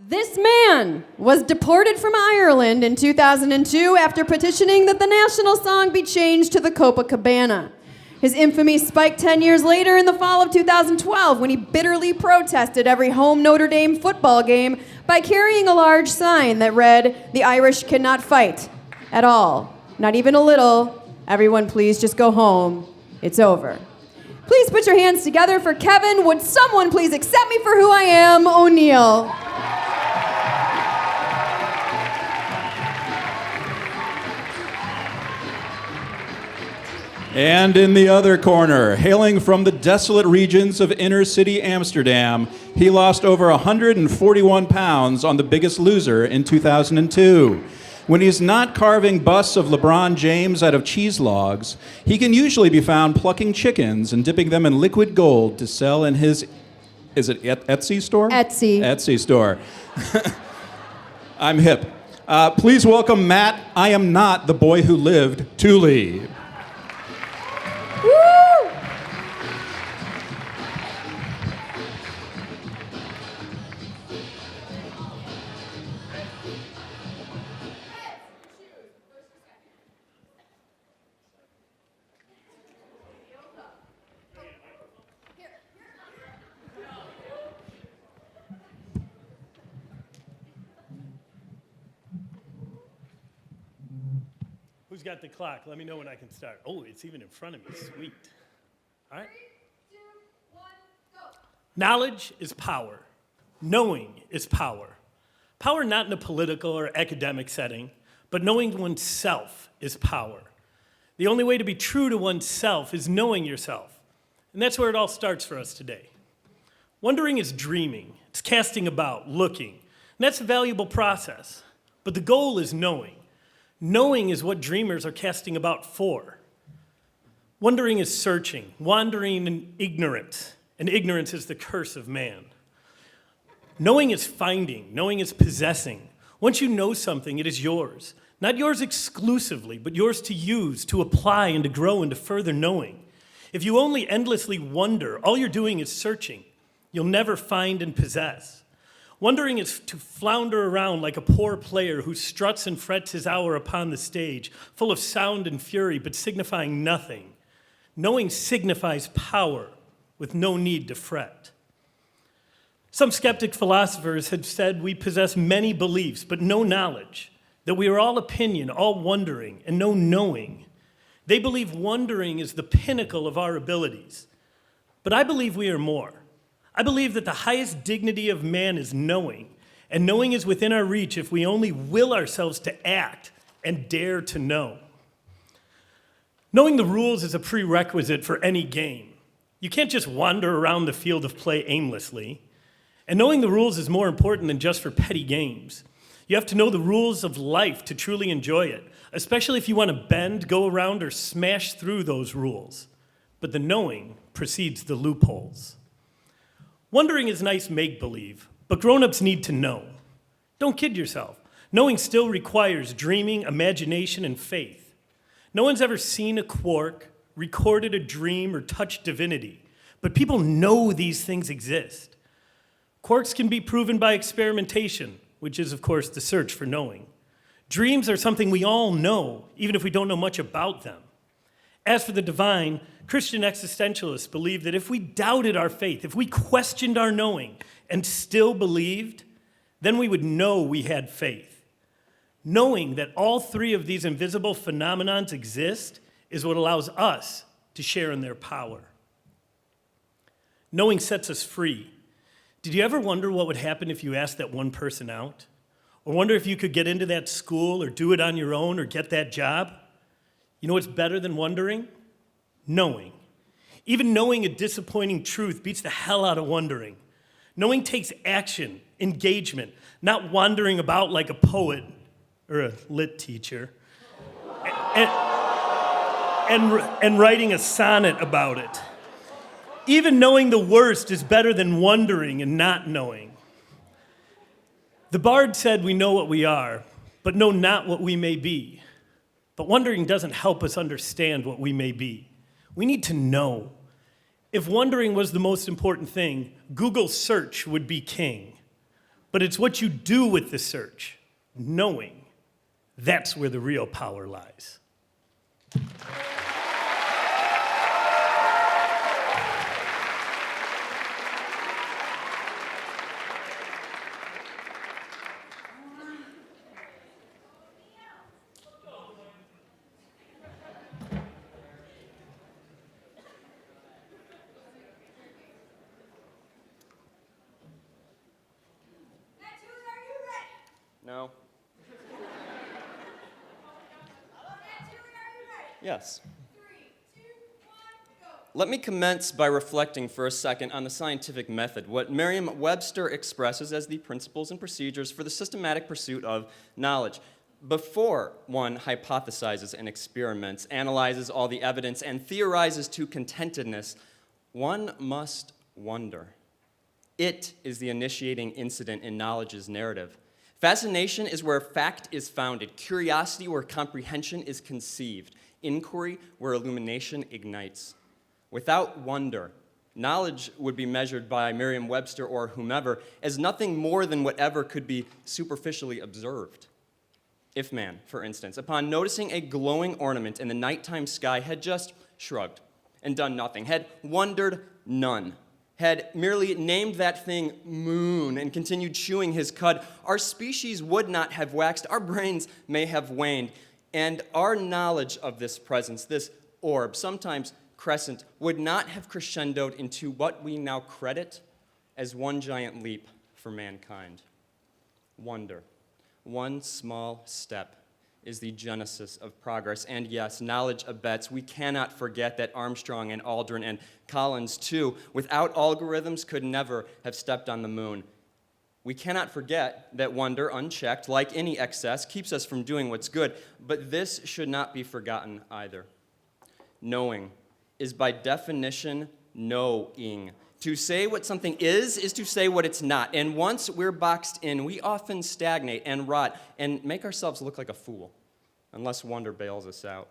This man was deported from Ireland in 2002 after petitioning that the national song be changed to the Copacabana. His infamy spiked 10 years later in the fall of 2012 when he bitterly protested every home Notre Dame football game by carrying a large sign that read, "The Irish cannot fight at all, not even a little. Everyone please just go home. It's over." Please put your hands together for Kevin. Would someone please accept me for who I am, O'Neill? And in the other corner, hailing from the desolate regions of inner city Amsterdam, he lost over 141 pounds on The Biggest Loser in 2002. When he's not carving busts of LeBron James out of cheese logs, he can usually be found plucking chickens and dipping them in liquid gold to sell in his, is it Etsy store? Etsy store. I'm hip. Please welcome Matt, I am not the boy who lived, Tooley. Woo! Who's got the clock? Let me know when I can start. Oh, it's even in front of me. Sweet. All right. 3, 2, 1, go. Knowledge is power. Knowing is power. Power not in a political or academic setting, but knowing oneself is power. The only way to be true to oneself is knowing yourself. And that's where it all starts for us today. Wondering is dreaming. It's casting about, looking. And that's a valuable process. But the goal is knowing. Knowing is what dreamers are casting about for. Wondering is searching, wandering in ignorance, and ignorance is the curse of man. Knowing is finding, knowing is possessing. Once you know something, it is yours. Not yours exclusively, but yours to use, to apply, and to grow into further knowing. If you only endlessly wonder, all you're doing is searching. You'll never find and possess. Wondering is to flounder around like a poor player who struts and frets his hour upon the stage, full of sound and fury, but signifying nothing. Knowing signifies power with no need to fret. Some skeptic philosophers have said we possess many beliefs, but no knowledge, that we are all opinion, all wondering, and no knowing. They believe wondering is the pinnacle of our abilities. But I believe we are more. I believe that the highest dignity of man is knowing, and knowing is within our reach if we only will ourselves to act and dare to know. Knowing the rules is a prerequisite for any game. You can't just wander around the field of play aimlessly. And knowing the rules is more important than just for petty games. You have to know the rules of life to truly enjoy it, especially if you want to bend, go around, or smash through those rules. But the knowing precedes the loopholes. Wondering is nice make-believe, but grown-ups need to know. Don't kid yourself. Knowing still requires dreaming, imagination, and faith. No one's ever seen a quark, recorded a dream, or touched divinity, but people know these things exist. Quarks can be proven by experimentation, which is, of course, the search for knowing. Dreams are something we all know, even if we don't know much about them. As for the divine, Christian existentialists believe that if we doubted our faith, if we questioned our knowing and still believed, then we would know we had faith. Knowing that all three of these invisible phenomenons exist is what allows us to share in their power. Knowing sets us free. Did you ever wonder what would happen if you asked that one person out? Or wonder if you could get into that school or do it on your own or get that job? You know what's better than wondering? Knowing. Even knowing a disappointing truth beats the hell out of wondering. Knowing takes action, engagement, not wandering about like a poet or a lit teacher and writing a sonnet about it. Even knowing the worst is better than wondering and not knowing. The bard said we know what we are, but know not what we may be. But wondering doesn't help us understand what we may be. We need to know. If wondering was the most important thing, Google search would be king. But it's what you do with the search, knowing. That's where the real power lies. No. Yes. 3, 2, 1, go. Let me commence by reflecting for a second on the scientific method, what Merriam-Webster expresses as the principles and procedures for the systematic pursuit of knowledge. Before one hypothesizes and experiments, analyzes all the evidence, and theorizes to contentedness, one must wonder. It is the initiating incident in knowledge's narrative. Fascination is where fact is founded, curiosity where comprehension is conceived, inquiry where illumination ignites. Without wonder, knowledge would be measured by Merriam-Webster or whomever as nothing more than whatever could be superficially observed. If man, for instance, upon noticing a glowing ornament in the nighttime sky, had just shrugged and done nothing, had wondered none, had merely named that thing moon and continued chewing his cud, our species would not have waxed, our brains may have waned, and our knowledge of this presence, this orb, sometimes crescent, would not have crescendoed into what we now credit as one giant leap for mankind. Wonder, one small step, is the genesis of progress. And yes, knowledge abets. We cannot forget that Armstrong and Aldrin and Collins, too, without algorithms, could never have stepped on the moon. We cannot forget that wonder, unchecked, like any excess, keeps us from doing what's good. But this should not be forgotten either. Knowing is by definition knowing. To say what something is to say what it's not. And once we're boxed in, we often stagnate and rot and make ourselves look like a fool, unless wonder bails us out.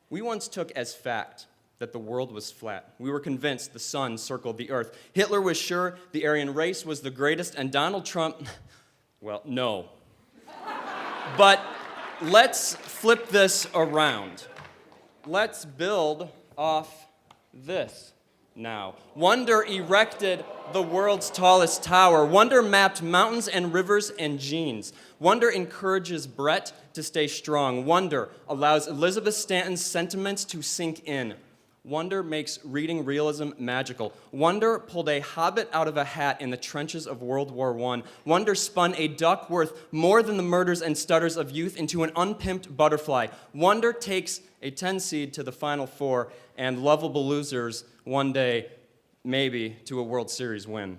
We once took as fact that the world was flat. We were convinced the sun circled the earth. Hitler was sure the Aryan race was the greatest, and Donald Trump, well, no. But let's flip this around. Let's build off this. Now, wonder erected the world's tallest tower. Wonder mapped mountains and rivers and genes. Wonder encourages Brett to stay strong. Wonder allows Elizabeth Stanton's sentiments to sink in. Wonder makes reading realism magical. Wonder pulled a hobbit out of a hat in the trenches of World War I. Wonder spun a duck worth more than the murders and stutters of youth into an unpimped butterfly. Wonder takes a 10 seed to the Final Four and lovable losers one day, maybe, to a World Series win.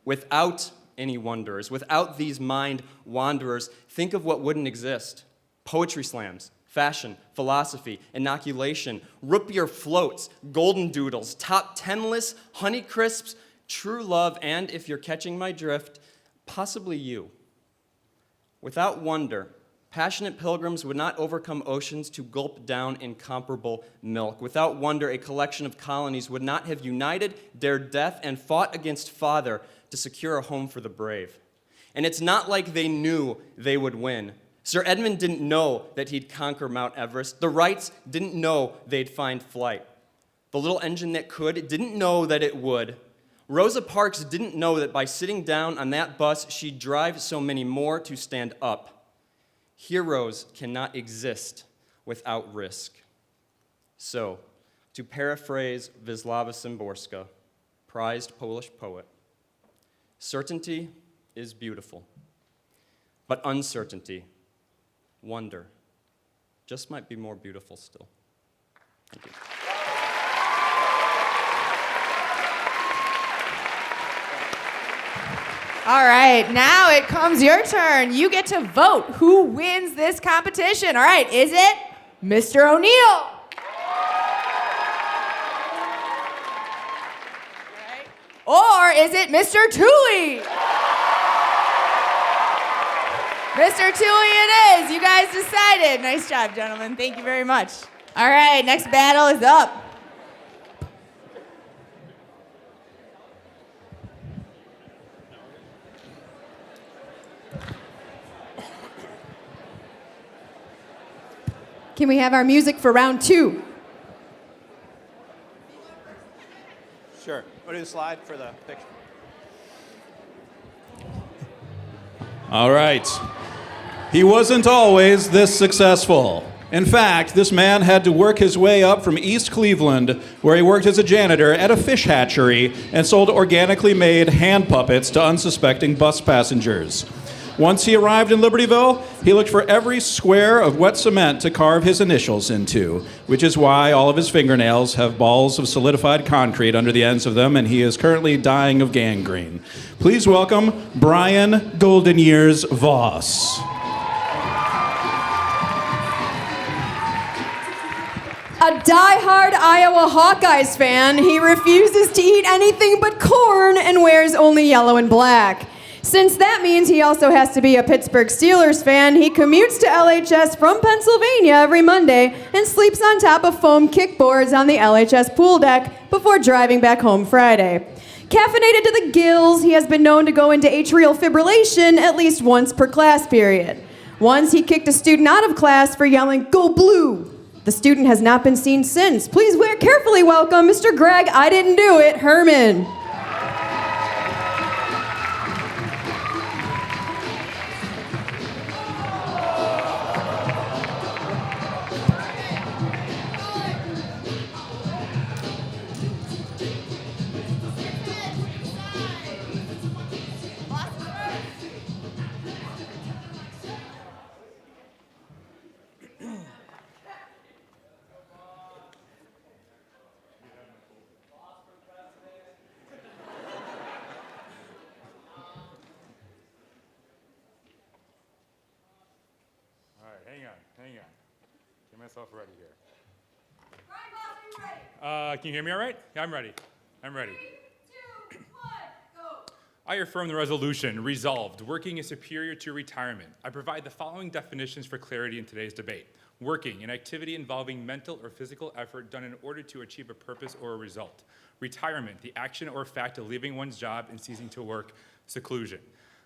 Without any wonders, without these mind wanderers, think of what wouldn't exist. Poetry slams, fashion, philosophy, inoculation, root beer floats, golden doodles, top 10 lists, honey crisps, true love, and, if you're catching my drift, possibly you. Without wonder, passionate pilgrims would not overcome oceans to gulp down incomparable milk. Without wonder, a collection of colonies would not have united, dared death, and fought against father to secure a home for the brave. And it's not like they knew they would win. Sir Edmund didn't know that he'd conquer Mount Everest. The Wrights didn't know they'd find flight. The little engine that could didn't know that it would. Rosa Parks didn't know that by sitting down on that bus, she'd drive so many more to stand up. Heroes cannot exist without risk. So, to paraphrase Wisława Szymborska, prized Polish poet, certainty is beautiful, but uncertainty, wonder, just might be more beautiful still. Thank you. All right, now it comes your turn. You get to vote who wins this competition. All right, is it Mr. O'Neill? Or is it Mr. Tooley? Mr. Tooley it is. You guys decided. Nice job, gentlemen. Thank you very much. All right, next battle is up. Can we have our music for round 2? Sure. What do the slide for the picture? All right. He wasn't always this successful. In fact, this man had to work his way up from East Cleveland, where he worked as a janitor at a fish hatchery and sold organically made hand puppets to unsuspecting bus passengers. Once he arrived in Libertyville, he looked for every square of wet cement to carve his initials into, which is why all of his fingernails have balls of solidified concrete under the ends of them, and he is currently dying of gangrene. Please welcome Brian Golden Years Voss. A die-hard Iowa Hawkeyes fan, he refuses to eat anything but corn and wears only yellow and black. Since that means he also has to be a Pittsburgh Steelers fan, he commutes to LHS from Pennsylvania every Monday and sleeps on top of foam kickboards on the LHS pool deck before driving back home Friday. Caffeinated to the gills, he has been known to go into atrial fibrillation at least once per class period. Once he kicked a student out of class for yelling, "Go Blue!" The student has not been seen since. Please carefully welcome Mr. Greg I Didn't Do It, Herman. Hang on. Get myself ready here. Can you hear me all right? Yeah, I'm ready. 3, 2, 1, go. I affirm the resolution, resolved, working is superior to retirement. I provide the following definitions for clarity in today's debate. Working, an activity involving mental or physical effort done in order to achieve a purpose or a result. Retirement, the action or fact of leaving one's job and ceasing to work. Seclusion.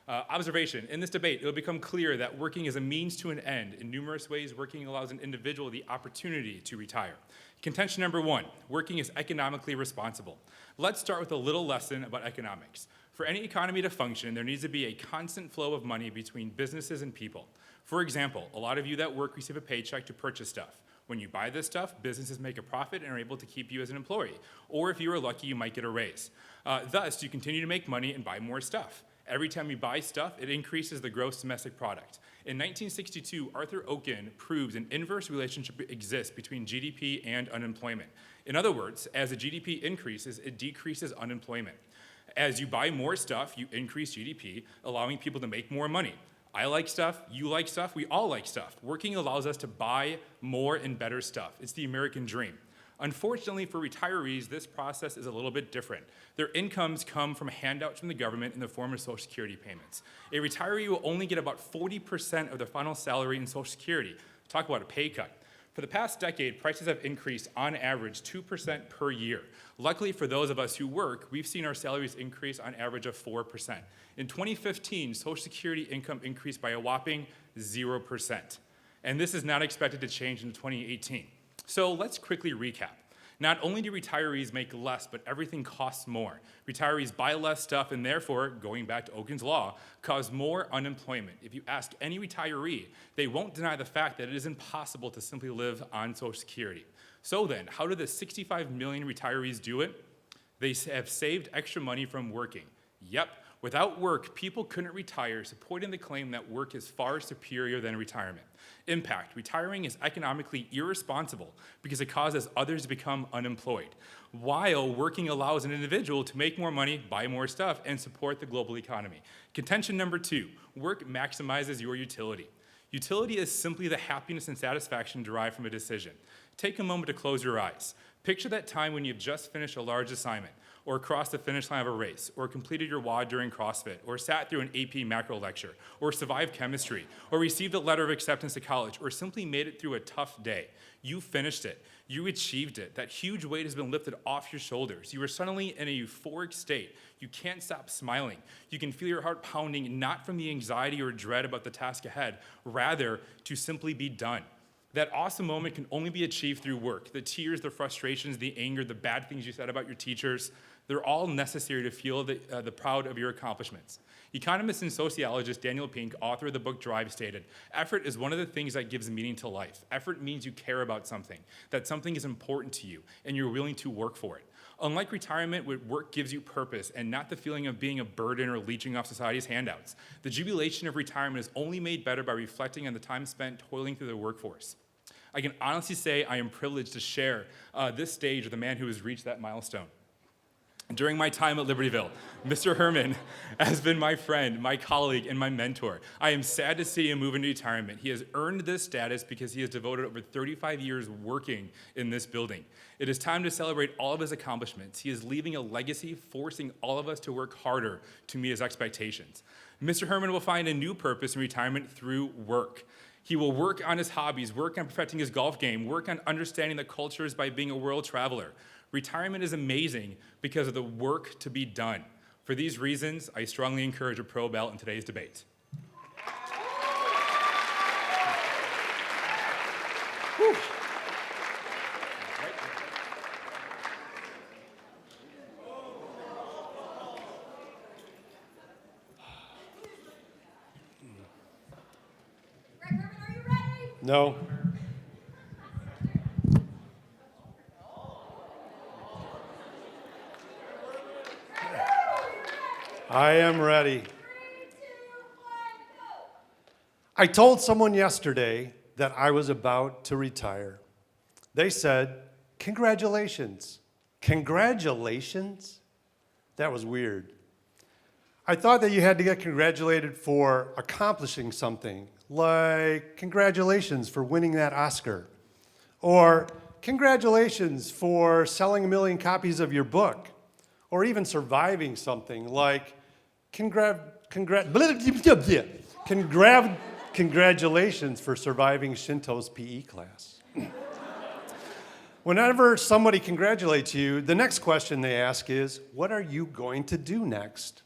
Observation. In this debate, it will become clear that working is a means to an end. In numerous ways, working allows an individual the opportunity to retire. Contention number 1, working is economically responsible. Let's start with a little lesson about economics. For any economy to function, there needs to be a constant flow of money between businesses and people. For example, a lot of you that work receive a paycheck to purchase stuff. When you buy this stuff, businesses make a profit and are able to keep you as an employee. Or if you are lucky, you might get a raise. Thus, you continue to make money and buy more stuff. Every time you buy stuff, it increases the gross domestic product. In 1962, Arthur Oken proves an inverse relationship exists between GDP and unemployment. In other words, as the GDP increases, it decreases unemployment. As you buy more stuff, you increase GDP, allowing people to make more money. I like stuff, you like stuff, we all like stuff. Working allows us to buy more and better stuff. It's the American dream. Unfortunately for retirees, this process is a little bit different. Their incomes come from handouts from the government in the form of Social Security payments. A retiree will only get about 40% of their final salary in Social Security. Talk about a pay cut. For the past decade, prices have increased on average 2% per year. Luckily for those of us who work, we've seen our salaries increase on average of 4%. In 2015, Social Security income increased by a whopping 0%. And this is not expected to change in 2018. So let's quickly recap. Not only do retirees make less, but everything costs more. Retirees buy less stuff and therefore, going back to Oken's law, cause more unemployment. If you ask any retiree, they won't deny the fact that it is impossible to simply live on Social Security. So then, how do the 65 million retirees do it? They have saved extra money from working. Yep, without work, people couldn't retire, supporting the claim that work is far superior than retirement. Impact. Retiring is economically irresponsible because it causes others to become unemployed, while working allows an individual to make more money, buy more stuff, and support the global economy. Contention number 2, work maximizes your utility. Utility is simply the happiness and satisfaction derived from a decision. Take a moment to close your eyes. Picture that time when you've just finished a large assignment. or crossed the finish line of a race, or completed your WOD during CrossFit, or sat through an AP macro lecture, or survived chemistry, or received a letter of acceptance to college, or simply made it through a tough day. You finished it. You achieved it. That huge weight has been lifted off your shoulders. You are suddenly in a euphoric state. You can't stop smiling. You can feel your heart pounding, not from the anxiety or dread about the task ahead, rather to simply be done. That awesome moment can only be achieved through work. The tears, the frustrations, the anger, the bad things you said about your teachers, they're all necessary to feel the proud of your accomplishments. Economist and sociologist Daniel Pink, author of the book Drive, stated, "Effort is one of the things that gives meaning to life. Effort means you care about something, that something is important to you, and you're willing to work for it. Unlike retirement, where work gives you purpose and not the feeling of being a burden or leeching off society's handouts, the jubilation of retirement is only made better by reflecting on the time spent toiling through the workforce." I can honestly say I am privileged to share this stage with a man who has reached that milestone. During my time at Libertyville, Mr. Herman has been my friend, my colleague, and my mentor. I am sad to see him move into retirement. He has earned this status because he has devoted over 35 years working in this building. It is time to celebrate all of his accomplishments. He is leaving a legacy, forcing all of us to work harder to meet his expectations. Mr. Herman will find a new purpose in retirement through work. He will work on his hobbies, work on perfecting his golf game, work on understanding the cultures by being a world traveler. Retirement is amazing because of the work to be done. For these reasons, I strongly encourage a pro ballot in today's debate. Whew. Herman, are you ready? No. I am ready. 3, 2, 1, go. I told someone yesterday that I was about to retire. They said, "Congratulations." Congratulations? That was weird. I thought that you had to get congratulated for accomplishing something, like congratulations for winning that Oscar, or congratulations for selling 1 million copies of your book, or even surviving something like congratulations for surviving Shinto's PE class. Whenever somebody congratulates you, the next question they ask is, what are you going to do next?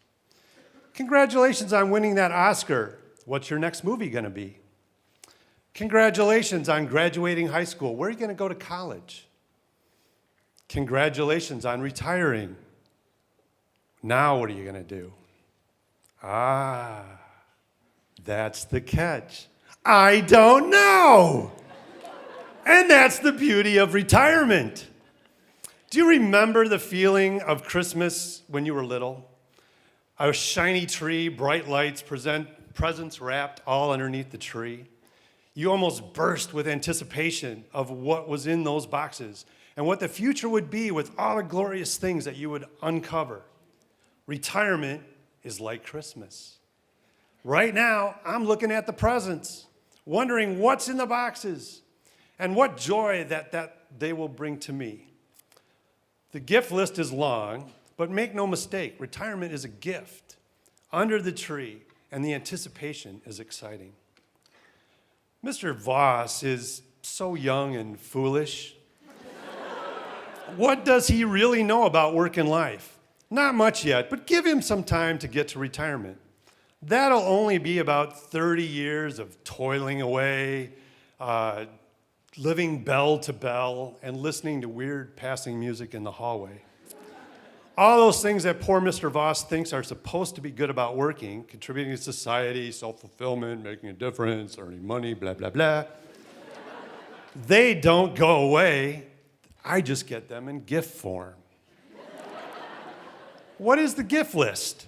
Congratulations on winning that Oscar. What's your next movie going to be? Congratulations on graduating high school. Where are you going to go to college? Congratulations on retiring. Now what are you going to do? Ah, that's the catch. I don't know. And that's the beauty of retirement. Do you remember the feeling of Christmas when you were little? A shiny tree, bright lights, presents wrapped all underneath the tree. You almost burst with anticipation of what was in those boxes and what the future would be with all the glorious things that you would uncover. Retirement is like Christmas. Right now, I'm looking at the presents, wondering what's in the boxes and what joy that they will bring to me. The gift list is long, but make no mistake, retirement is a gift under the tree, and the anticipation is exciting. Mr. Voss is so young and foolish. What does he really know about work and life? Not much yet, but give him some time to get to retirement. That'll only be about 30 years of toiling away, living bell to bell, and listening to weird passing music in the hallway. All those things that poor Mr. Voss thinks are supposed to be good about working, contributing to society, self-fulfillment, making a difference, earning money, blah, blah, blah. They don't go away. I just get them in gift form. What is the gift list?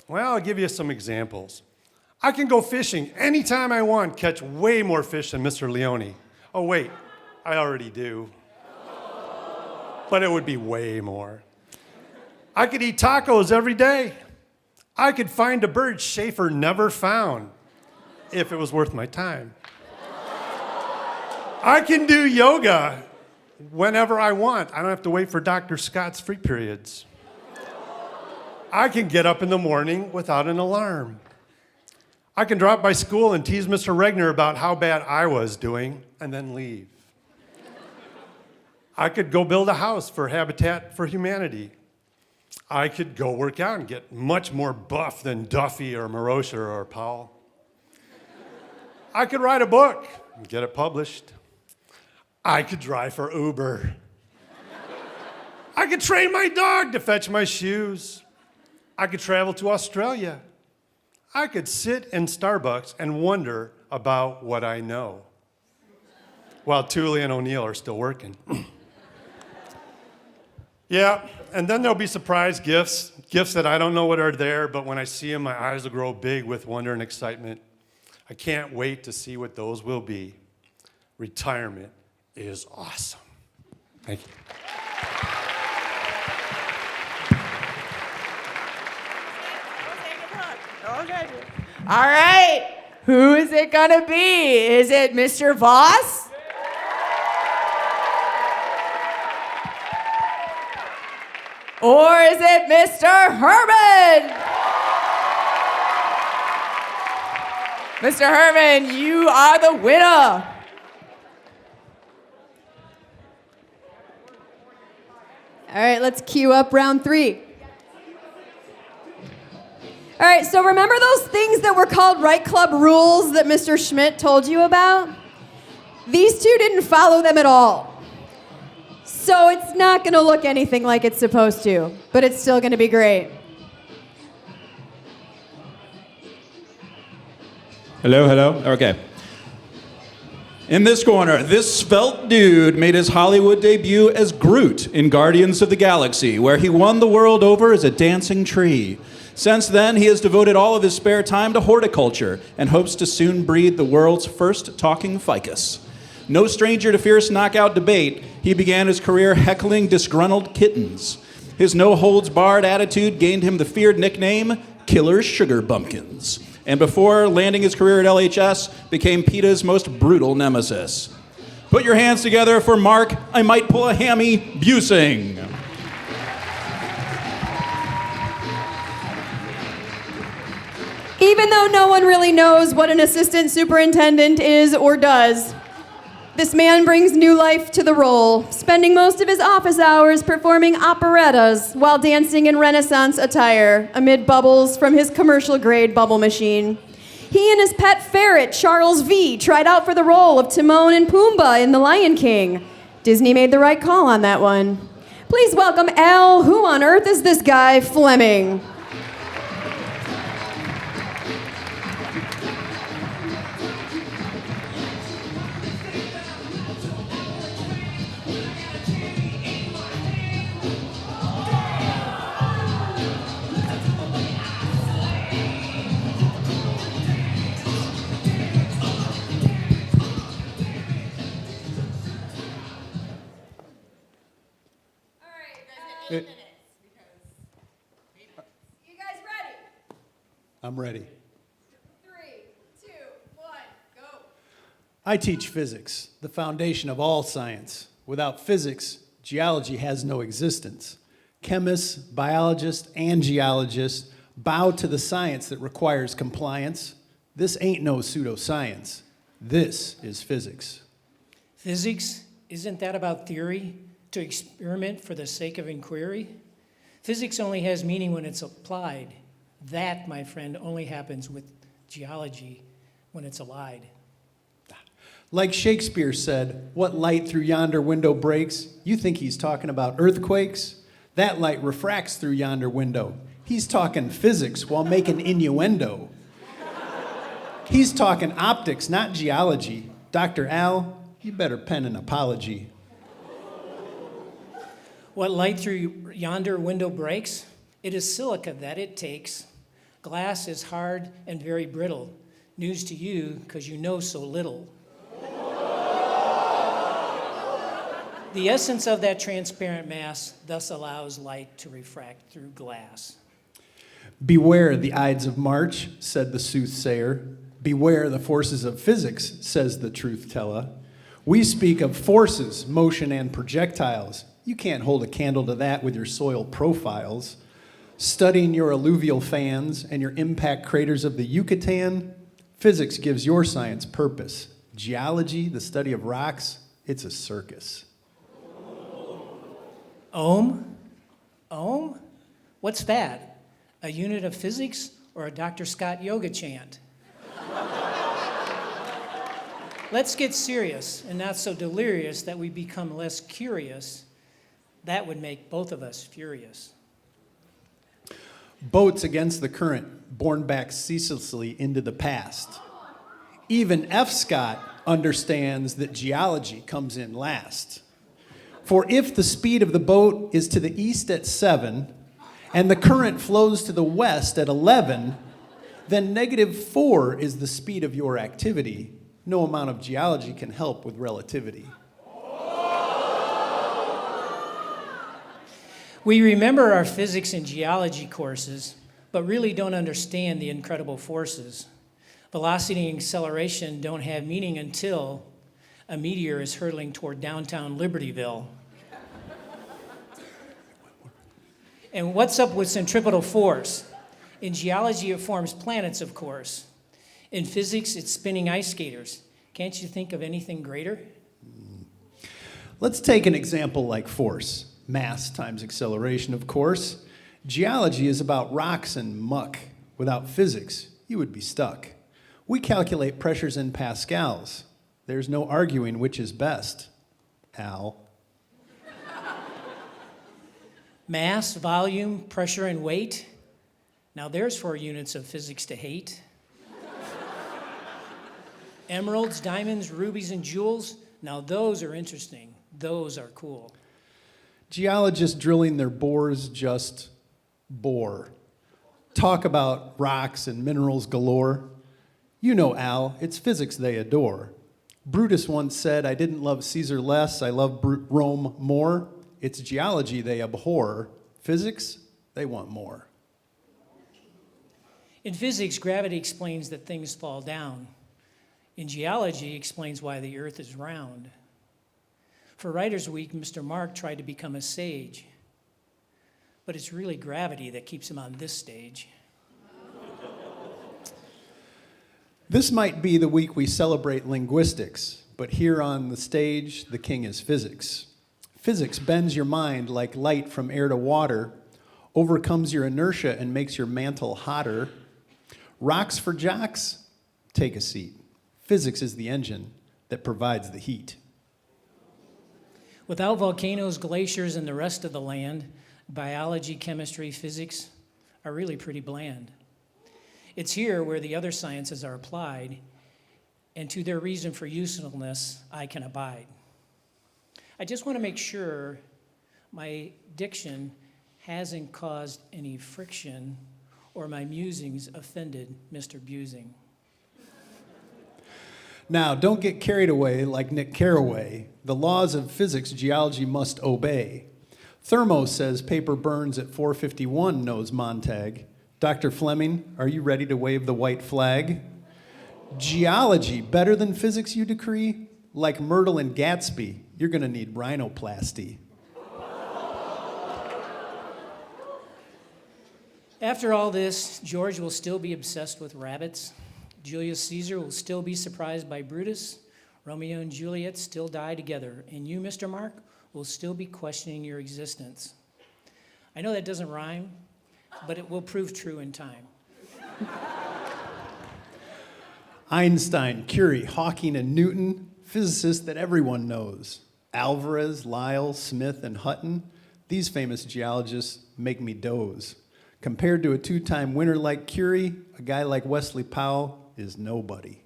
Well, I'll give you some examples. I can go fishing anytime I want, catch way more fish than Mr. Leone. Oh, wait, I already do. But it would be way more. I could eat tacos every day. I could find a bird Schaefer never found, if it was worth my time. I can do yoga whenever I want. I don't have to wait for Dr. Scott's free periods. I can get up in the morning without an alarm. I can drop by school and tease Mr. Regner about how bad I was doing and then leave. I could go build a house for Habitat for Humanity. I could go work out and get much more buff than Duffy or Marosha or Powell. I could write a book and get it published. I could drive for Uber. I could train my dog to fetch my shoes. I could travel to Australia. I could sit in Starbucks and wonder about what I know while Tooley and O'Neill are still working. Yeah, and then there'll be surprise gifts that I don't know what are there, but when I see them, my eyes will grow big with wonder and excitement. I can't wait to see what those will be. Retirement is awesome. Thank you. All right, who is it gonna be? Is it Mr. Voss? Or is it Mr. Herman? Mr. Herman, you are the winner. All right, let's cue up round 3. All right, so remember those things that were called Right Club rules that Mr. Schmidt told you about? These two didn't follow them at all. So it's not going to look anything like it's supposed to, but it's still going to be great. Hello, hello. Okay. In this corner, this svelte dude made his Hollywood debut as Groot in Guardians of the Galaxy, where he won the world over as a dancing tree. Since then, he has devoted all of his spare time to horticulture and hopes to soon breed the world's first talking ficus. No stranger to fierce knockout debate, he began his career heckling disgruntled kittens. His no-holds-barred attitude gained him the feared nickname Killer Sugar Bumpkins, and before landing his career at LHS, became PETA's most brutal nemesis. Put your hands together for Mark, I might pull a hammy, Buesing. Even though no one really knows what an assistant superintendent is or does, this man brings new life to the role, spending most of his office hours performing operettas while dancing in Renaissance attire amid bubbles from his commercial-grade bubble machine. He and his pet ferret, Charles V., tried out for the role of Timon and Pumbaa in The Lion King. Disney made the right call on that one. Please welcome Al, who on earth is this guy, Flemming. You guys ready? I'm ready. 3, 2, 1, go. I teach physics, the foundation of all science. Without physics, geology has no existence. Chemists, biologists, and geologists bow to the science that requires compliance. This ain't no pseudoscience. This is physics. Physics, isn't that about theory? To experiment for the sake of inquiry? Physics only has meaning when it's applied. That, my friend, only happens with geology when it's allied. Like Shakespeare said, what light through yonder window breaks? You think he's talking about earthquakes? That light refracts through yonder window. He's talking physics while making innuendo. He's talking optics, not geology. Dr. Al, you better pen an apology. What light through yonder window breaks? It is silica that it takes. Glass is hard and very brittle. News to you, because you know so little. The essence of that transparent mass thus allows light to refract through glass. Beware the Ides of March, said the soothsayer. Beware the forces of physics, says the truth-teller. We speak of forces, motion, and projectiles. You can't hold a candle to that with your soil profiles. Studying your alluvial fans and your impact craters of the Yucatan, physics gives your science purpose. Geology, the study of rocks, it's a circus. Ohm? Ohm? What's that? A unit of physics or a Dr. Scott yoga chant? Let's get serious and not so delirious that we become less curious. That would make both of us furious. Boats against the current, borne back ceaselessly into the past. Even F. Scott understands that geology comes in last. For if the speed of the boat is to the east at 7, and the current flows to the west at 11, then -4 is the speed of your activity. No amount of geology can help with relativity. We remember our physics and geology courses, but really don't understand the incredible forces. Velocity and acceleration don't have meaning until a meteor is hurtling toward downtown Libertyville. And what's up with centripetal force? In geology, it forms planets, of course. In physics, it's spinning ice skaters. Can't you think of anything greater? Let's take an example like force. Mass times acceleration, of course. Geology is about rocks and muck. Without physics, you would be stuck. We calculate pressures in pascals. There's no arguing which is best. Al. Mass, volume, pressure, and weight. Now there's 4 units of physics to hate. Emeralds, diamonds, rubies, and jewels. Now those are interesting. Those are cool. Geologists drilling their bores just bore. Talk about rocks and minerals galore. You know, Al, it's physics they adore. Brutus once said, I didn't love Caesar less, I love Rome more. It's geology they abhor. Physics, they want more. In physics, gravity explains that things fall down. In geology, explains why the earth is round. For Writers' Week, Mr. Mark tried to become a sage, but it's really gravity that keeps him on this stage. This might be the week we celebrate linguistics, but here on the stage, the king is physics. Physics bends your mind like light from air to water, overcomes your inertia and makes your mantle hotter. Rocks for jocks? Take a seat. Physics is the engine that provides the heat. Without volcanoes, glaciers, and the rest of the land, biology, chemistry, physics are really pretty bland. It's here where the other sciences are applied, and to their reason for usefulness, I can abide. I just want to make sure my diction hasn't caused any friction or my musings offended Mr. Buesing. Now, don't get carried away like Nick Carraway. The laws of physics geology must obey. Thermo says paper burns at 451, knows Montag. Dr. Flemming, are you ready to wave the white flag? Geology, better than physics, you decree? Like Myrtle and Gatsby, you're going to need rhinoplasty. After all this, George will still be obsessed with rabbits. Julius Caesar will still be surprised by Brutus. Romeo and Juliet still die together. And you, Mr. Mark, will still be questioning your existence. I know that doesn't rhyme, but it will prove true in time. Einstein, Curie, Hawking, and Newton, physicists that everyone knows. Alvarez, Lyell, Smith, and Hutton, these famous geologists make me doze. Compared to a 2-time winner like Curie, a guy like Wesley Powell is nobody.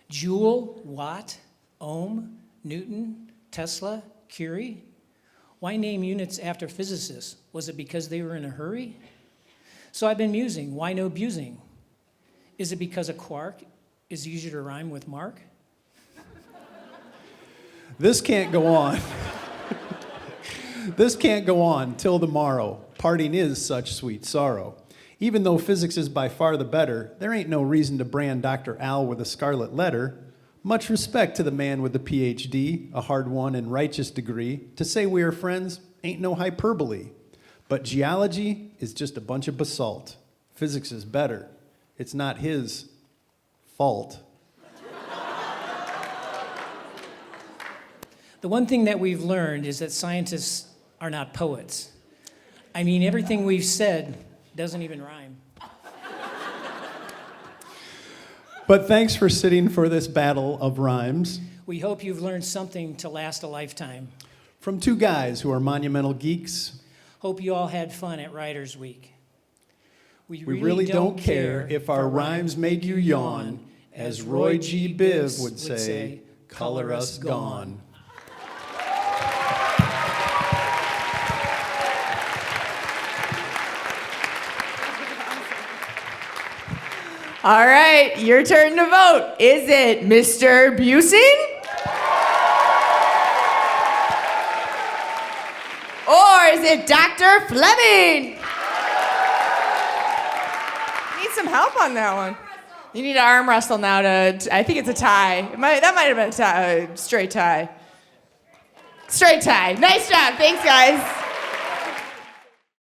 Joule, Watt, Ohm, Newton, Tesla, Curie. Why name units after physicists? Was it because they were in a hurry? So I've been musing, why no Buesing? Is it because a quark is easier to rhyme with Mark? This can't go on. This can't go on till the morrow. Parting is such sweet sorrow. Even though physics is by far the better, there ain't no reason to brand Dr. Al with a scarlet letter. Much respect to the man with the PhD, a hard-won and righteous degree. To say we are friends ain't no hyperbole. But geology is just a bunch of basalt. Physics is better. It's not his fault. The one thing that we've learned is that scientists are not poets. I mean, everything we've said doesn't even rhyme. But thanks for sitting for this battle of rhymes. We hope you've learned something to last a lifetime. From two guys who are monumental geeks. Hope you all had fun at Writers' Week. We really don't care if our rhymes made you yawn. As Roy G. Biv would say, color us gone. All right, your turn to vote. Is it Mr. Buesing? Or is it Dr. Flemming? Need some help on that one. You need to arm wrestle now I think it's a tie. That might have been a straight tie. Straight tie. Nice job. Thanks, guys.